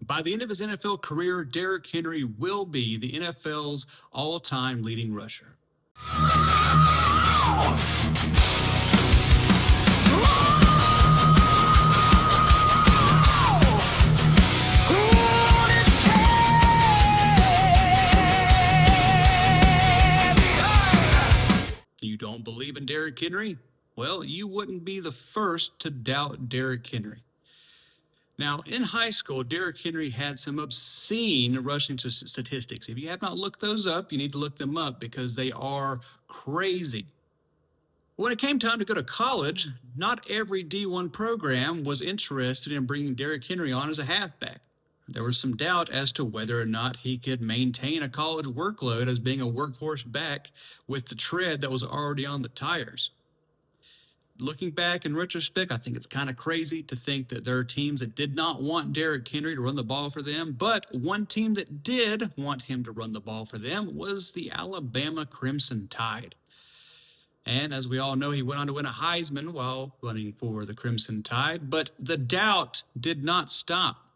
By the end of his NFL career, Derrick Henry will be the NFL's all-time leading rusher. You don't believe in Derrick Henry? Well, you wouldn't be the first to doubt Derrick Henry. Now, in high school, Derrick Henry had some obscene rushing statistics. If you have not looked those up, you need to look them up because they are crazy. When it came time to go to college, not every D1 program was interested in bringing Derrick Henry on as a halfback. There was some doubt as to whether or not he could maintain a college workload as being a workhorse back with the tread that was already on the tires. Looking back in retrospect, I think it's kind of crazy to think that there are teams that did not want Derrick Henry to run the ball for them, but one team that did want him to run the ball for them was the Alabama Crimson Tide. And as we all know, he went on to win a Heisman while running for the Crimson Tide, but the doubt did not stop.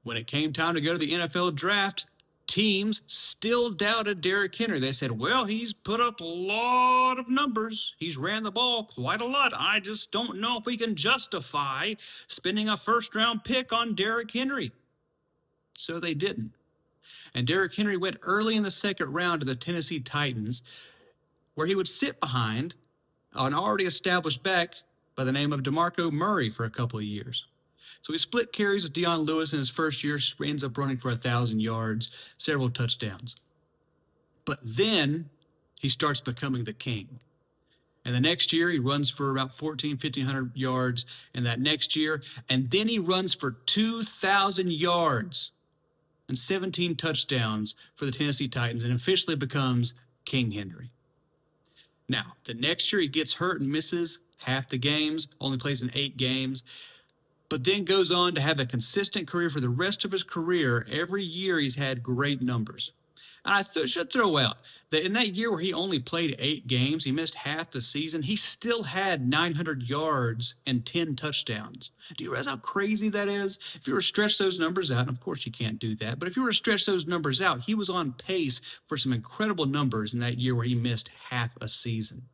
When it came time to go to the NFL draft, teams still doubted Derrick Henry. They said, well, he's put up a lot of numbers. He's ran the ball quite a lot. I just don't know if we can justify spending a first-round pick on Derrick Henry. So they didn't. And Derrick Henry went early in the second round to the Tennessee Titans, where he would sit behind an already established back by the name of DeMarco Murray for a couple of years. So he split carries with Dion Lewis in his first year, ends up running for 1,000 yards, several touchdowns. But then he starts becoming the king. And the next year he runs for about 1,500 yards in that next year. And then he runs for 2,000 yards and 17 touchdowns for the Tennessee Titans and officially becomes King Henry. Now, the next year he gets hurt and misses half the games, only plays in 8 games. But then goes on to have a consistent career for the rest of his career. Every year he's had great numbers. And I should throw out that in that year where he only played 8 games, he missed half the season, he still had 900 yards and 10 touchdowns. Do you realize how crazy that is? If you were to stretch those numbers out, and of course you can't do that, but if you were to stretch those numbers out, he was on pace for some incredible numbers in that year where he missed half a season.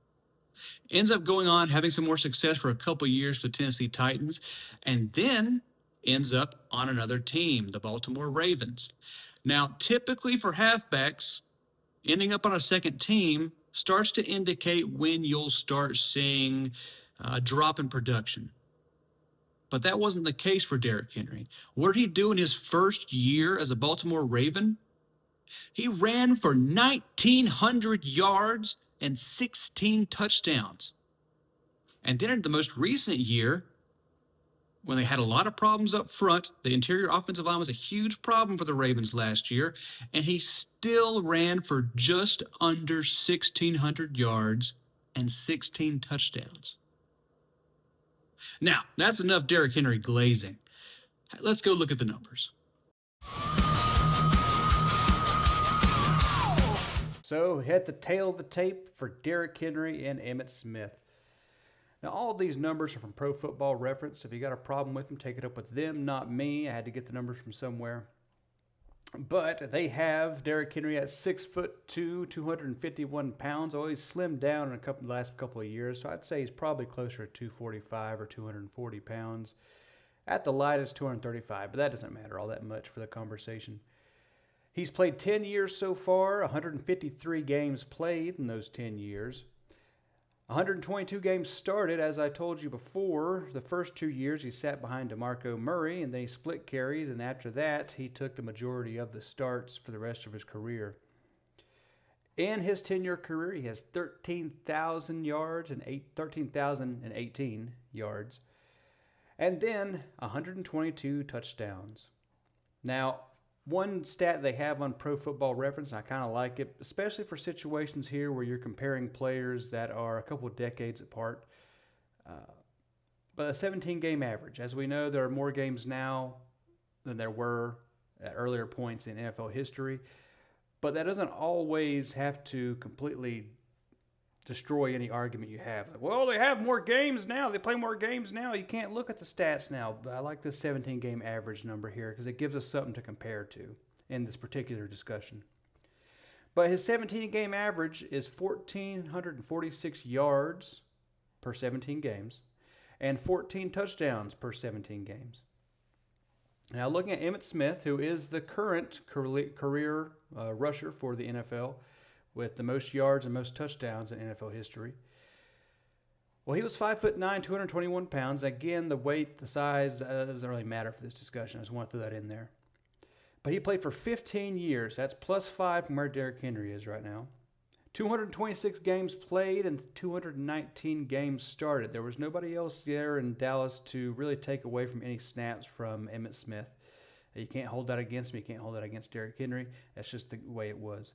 Ends up going on, having some more success for a couple years for the Tennessee Titans, and then ends up on another team, the Baltimore Ravens. Now, typically for halfbacks, ending up on a second team starts to indicate when you'll start seeing a drop in production. But that wasn't the case for Derrick Henry. What did he do in his first year as a Baltimore Raven? He ran for 1,900 yards and 16 touchdowns. And then in the most recent year, when they had a lot of problems up front, the interior offensive line was a huge problem for the Ravens last year, and he still ran for just under 1,600 yards and 16 touchdowns. Now, that's enough Derrick Henry glazing. Let's go look at the numbers. So hit the tail of the tape for Derrick Henry and Emmitt Smith. Now, all of these numbers are from Pro Football Reference. If you got a problem with them, take it up with them, not me. I had to get the numbers from somewhere. But they have Derrick Henry at 6'2", 251 pounds. Always slimmed down in the last couple of years, so I'd say he's probably closer to 245 or 240 pounds. At the lightest, 235, but that doesn't matter all that much for the conversation. He's played 10 years so far, 153 games played in those 10 years. 122 games started, as I told you before. The first 2 years he sat behind DeMarco Murray, and then he split carries, and after that he took the majority of the starts for the rest of his career. In his 10-year career, he has 13,000 yards and 13,018 yards, and then 122 touchdowns. Now, one stat they have on Pro Football Reference, I kind of like it, especially for situations here where you're comparing players that are a couple of decades apart. But a 17-game average. As we know, there are more games now than there were at earlier points in NFL history. But that doesn't always have to completely destroy any argument you have. Like, well, they have more games now. They play more games now. You can't look at the stats now. But I like this 17 game average number here because it gives us something to compare to in this particular discussion. But his 17 game average is 1,446 yards per 17 games and 14 touchdowns per 17 games. Now, looking at Emmitt Smith, who is the current career rusher for the NFL with the most yards and most touchdowns in NFL history. Well, he was 5'9", 221 pounds. Again, the weight, the size doesn't really matter for this discussion. I just want to throw that in there. But he played for 15 years. That's +5 from where Derrick Henry is right now. 226 games played and 219 games started. There was nobody else there in Dallas to really take away from any snaps from Emmitt Smith. You can't hold that against him. You can't hold that against Derrick Henry. That's just the way it was.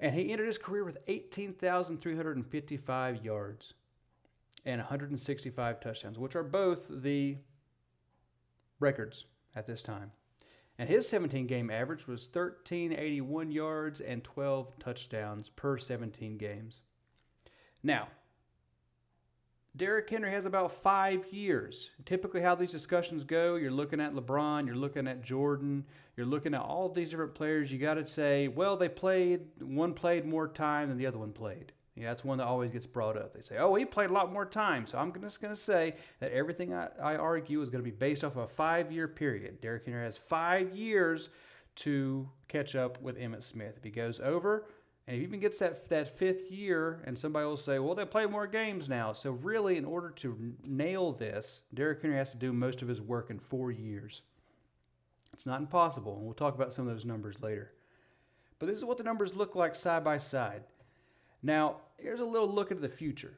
And he ended his career with 18,355 yards and 165 touchdowns, which are both the records at this time. And his 17-game average was 1,381 yards and 12 touchdowns per 17 games. Now, Derrick Henry has about 5 years. Typically how these discussions go, you're looking at LeBron, you're looking at Jordan, you're looking at all of these different players. You got to say, well, one played more time than the other one played. Yeah, that's one that always gets brought up. They say, oh, he played a lot more time. So I'm just going to say that everything I argue is going to be based off of a 5-year period. Derrick Henry has 5 years to catch up with Emmitt Smith. If he goes over, and if he even gets that 5th year, and somebody will say, well, they play more games now. So really, in order to nail this, Derrick Henry has to do most of his work in 4 years. It's not impossible, and we'll talk about some of those numbers later. But this is what the numbers look like side by side. Now, here's a little look into the future.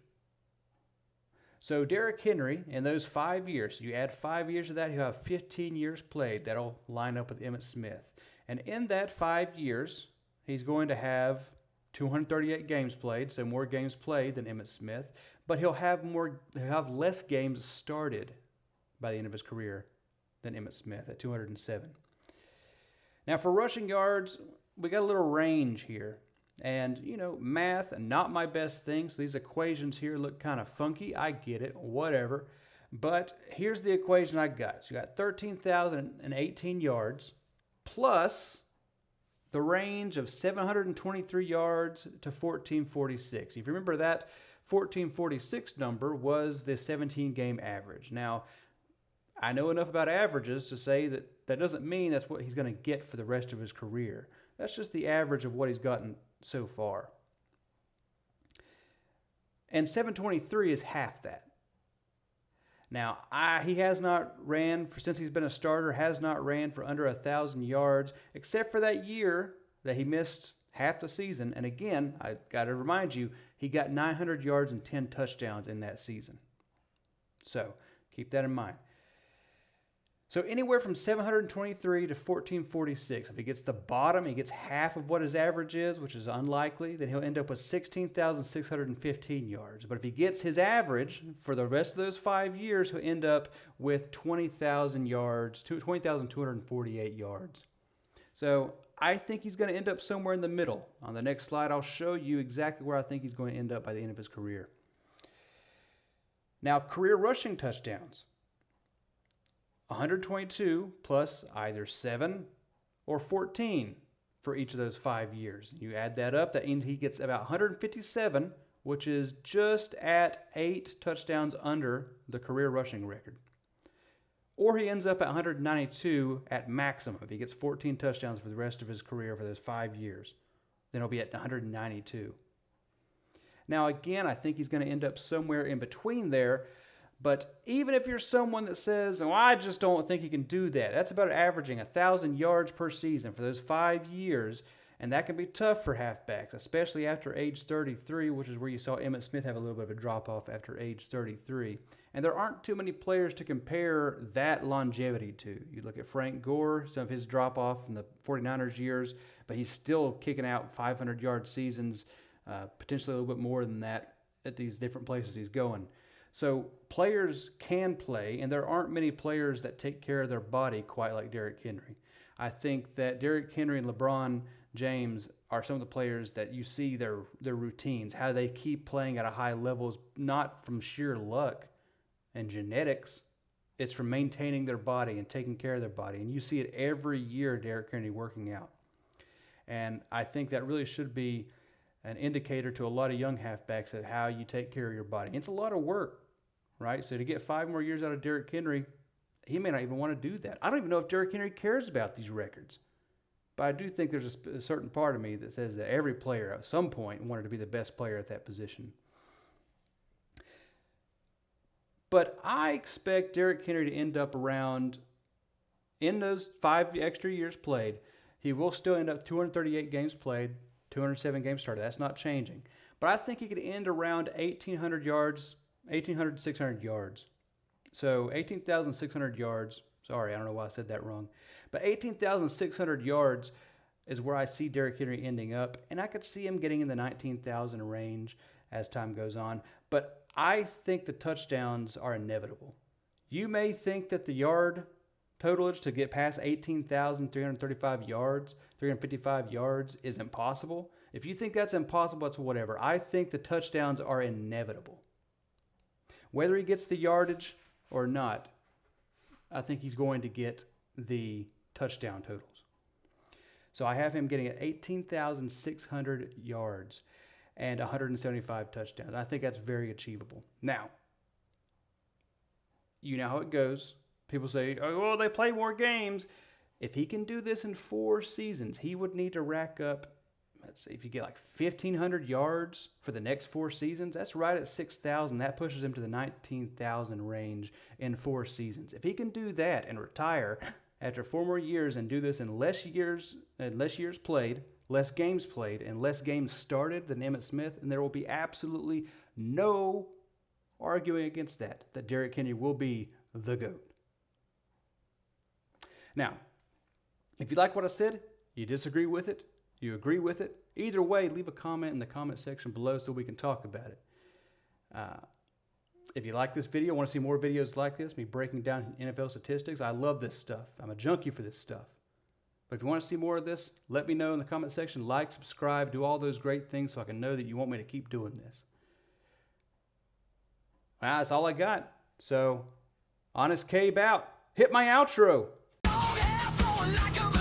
So Derrick Henry, in those 5 years, you add 5 years to that, he'll have 15 years played. That'll line up with Emmitt Smith. And in that 5 years, he's going to have 238 games played, so more games played than Emmitt Smith, but he'll have less games started by the end of his career than Emmitt Smith at 207. Now, for rushing yards, we got a little range here. And, math, not my best thing, so these equations here look kind of funky. I get it, whatever. But here's the equation I got. So you got 13,018 yards plus the range of 723 yards to 1446. If you remember, that 1446 number was the 17-game average. Now, I know enough about averages to say that that doesn't mean that's what he's going to get for the rest of his career. That's just the average of what he's gotten so far. And 723 is half that. Now, he has not ran, since he's been a starter, has not ran for under 1,000 yards, except for that year that he missed half the season. And again, I got to remind you, he got 900 yards and 10 touchdowns in that season. So keep that in mind. So anywhere from 723 to 1446. If he gets the bottom, he gets half of what his average is, which is unlikely, then he'll end up with 16,615 yards. But if he gets his average for the rest of those 5 years, he'll end up with 20,000 yards, 20,248 yards. So I think he's going to end up somewhere in the middle. On the next slide, I'll show you exactly where I think he's going to end up by the end of his career. Now, career rushing touchdowns. 122 plus either 7 or 14 for each of those 5 years. You add that up, that means he gets about 157, which is just at 8 touchdowns under the career rushing record. Or he ends up at 192 at maximum. If he gets 14 touchdowns for the rest of his career for those 5 years, then he'll be at 192. Now again, I think he's going to end up somewhere in between there. But even if you're someone that says, oh, I just don't think he can do that, that's about averaging 1,000 yards per season for those 5 years, and that can be tough for halfbacks, especially after age 33, which is where you saw Emmitt Smith have a little bit of a drop-off after age 33. And there aren't too many players to compare that longevity to. You look at Frank Gore, some of his drop-off in the 49ers years, but he's still kicking out 500-yard seasons, potentially a little bit more than that at these different places he's going. So players can play, and there aren't many players that take care of their body quite like Derrick Henry. I think that Derrick Henry and LeBron James are some of the players that you see their routines, how they keep playing at a high level is not from sheer luck and genetics. It's from maintaining their body and taking care of their body. And you see it every year, Derrick Henry working out. And I think that really should be an indicator to a lot of young halfbacks of how you take care of your body. It's a lot of work, right? So to get 5 more years out of Derrick Henry, he may not even want to do that. I don't even know if Derrick Henry cares about these records. But I do think there's a certain part of me that says that every player at some point wanted to be the best player at that position. But I expect Derrick Henry to end up around, in those 5 extra years played, he will still end up 238 games played, 207 games started. That's not changing. But I think he could end around 1,800 yards, 1,800 to 600 yards. So 18,600 yards. Sorry, I don't know why I said that wrong. But 18,600 yards is where I see Derrick Henry ending up. And I could see him getting in the 19,000 range as time goes on. But I think the touchdowns are inevitable. You may think that the yard totalage to get past 18,335 yards, 355 yards is impossible. If you think that's impossible, it's whatever. I think the touchdowns are inevitable. Whether he gets the yardage or not, I think he's going to get the touchdown totals. So I have him getting at 18,600 yards and 175 touchdowns. I think that's very achievable. Now, you know how it goes. People say, oh, well, they play more games. If he can do this in 4 seasons, he would need to rack up, let's see, if you get like 1,500 yards for the next 4 seasons, that's right at 6,000. That pushes him to the 19,000 range in 4 seasons. If he can do that and retire after 4 more years and do this in less years played, less games played, and less games started than Emmitt Smith, and there will be absolutely no arguing against that Derrick Henry will be the GOAT. Now, if you like what I said, you disagree with it, you agree with it, either way, leave a comment in the comment section below so we can talk about it. If you like this video, want to see more videos like this, me breaking down NFL statistics, I love this stuff. I'm a junkie for this stuff. But if you want to see more of this, let me know in the comment section. Like, subscribe, do all those great things so I can know that you want me to keep doing this. Well, that's all I got. So, Honest Kabe out. Hit my outro. Like a